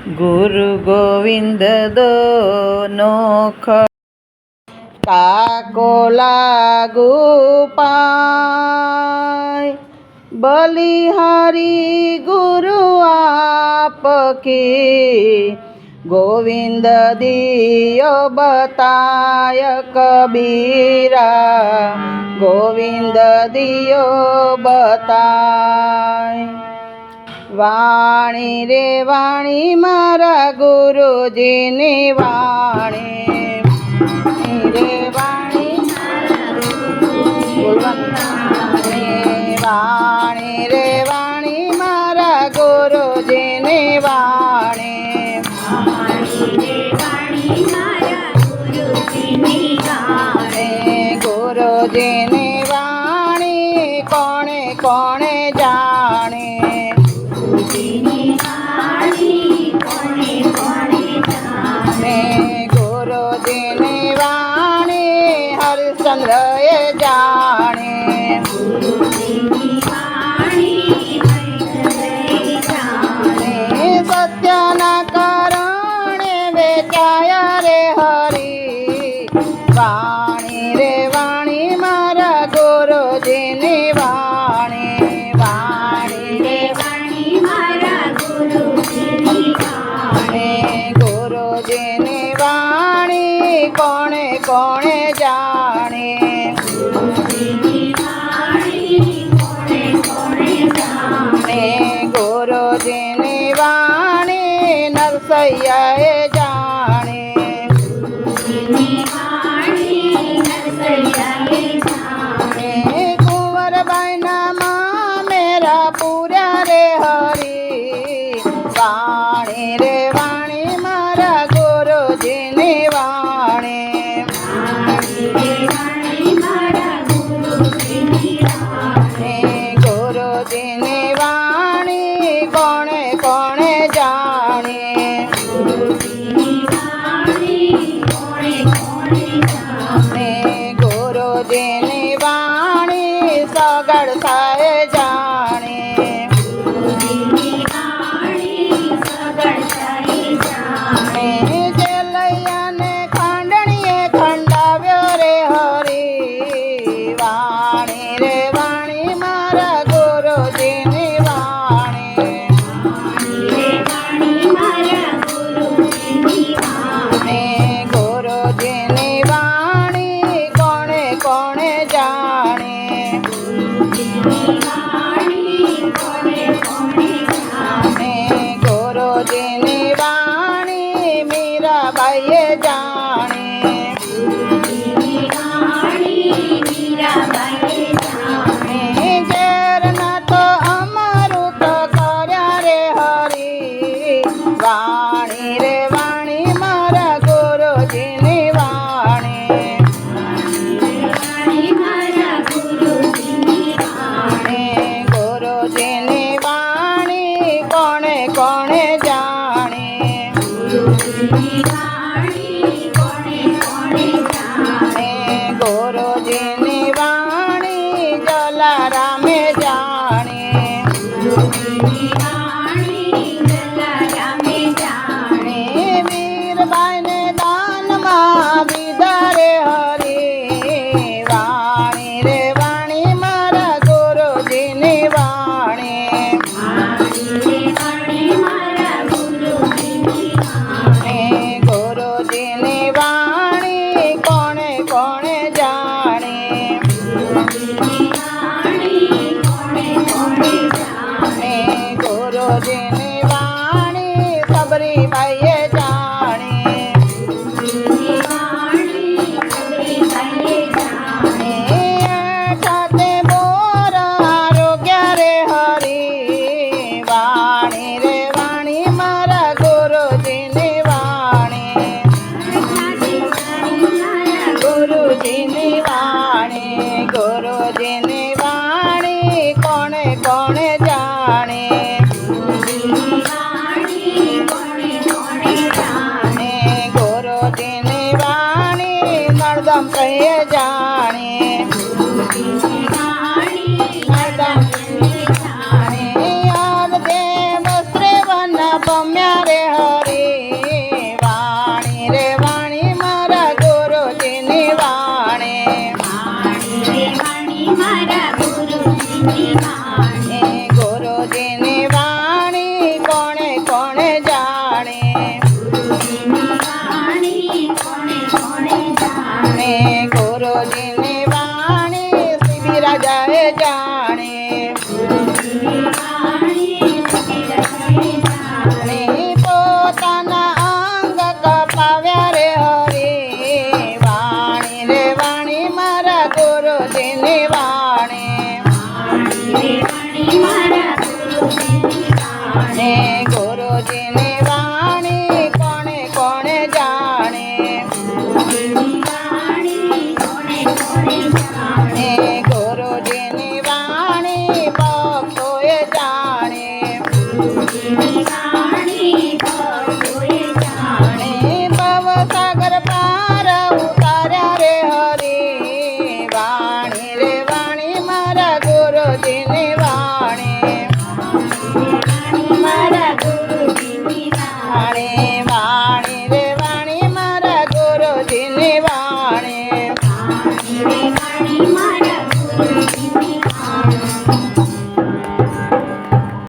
ગુરુ ગોવિંદ દોનો કાકો લાગુ પાય બલિહારી ગુરુ આપકી ગોવિંદ દિયો બતાય કબીરા ગોવિંદ દિયો બતાય વાણી રે વાણી મારા ગુરુજીની વાણી રે વાણી વાણી રે વાણી મારા ગુરુજીની વાણી ગુરુજીની વાણી કોણે કોણે જાણે ગુરુજીની વાણી હરિશ્ચંદ્રએ જાણે સત્યના કારણે વેચાય રે હરી વાણી રે વાણી મારા ગુરુજીની વાણી વાણી રે વાણી મારા ગુરુજીની વાણી ગુરુજીની વાણી કોણે કોણે જાણે ગુરુજીની વાણી નરસૈયાએ જાણે કુંવરબાઈના માં મેરા પૂર્યા રે હરી વાણી રે વાણી મારા ગુરુજીની વાણી ગુરુજીની વાણી કોણે કોણે જાણે ગુરુજીની વાણી સગળ થાય જાણે જેલૈયાને ખાંડણીએ ખંડાવ્યો રે હરી વાણી રે વાણી મારા ગુરુજીની વાણી ગુરુજીની વાણી કોણે કોણે જાણે ગુરુજીની વાણી મીરાબાઈએ જાણે ઝેરના તો અમૃત કર્યા રે હરી વાણી રે વાણી મારા ગુરુજીની વાણી ગુરુજીની વાણી કોણે કોણે જાણે ગુરુજીની વાણી જલારામે જાણે વીરબાઈને દાનમાં દીધા રે હરી વાણી રે વાણી મારા ગુરુજીની વાણી ગુરુજીની વાણી કોણે કોણે જાણે ગુરુજીની વાણી સબરીબાઈએ જાણે સાથે બોર આરોગ્ય રે હરી વાણી રે વાણી મારા ગુરુજીની વાણી ગુરુજીની વાણી ગુરુજીની વાણી કોણે કોણે જાણે ગુરુજીની વાણી નર્દમ કહીએ જાણે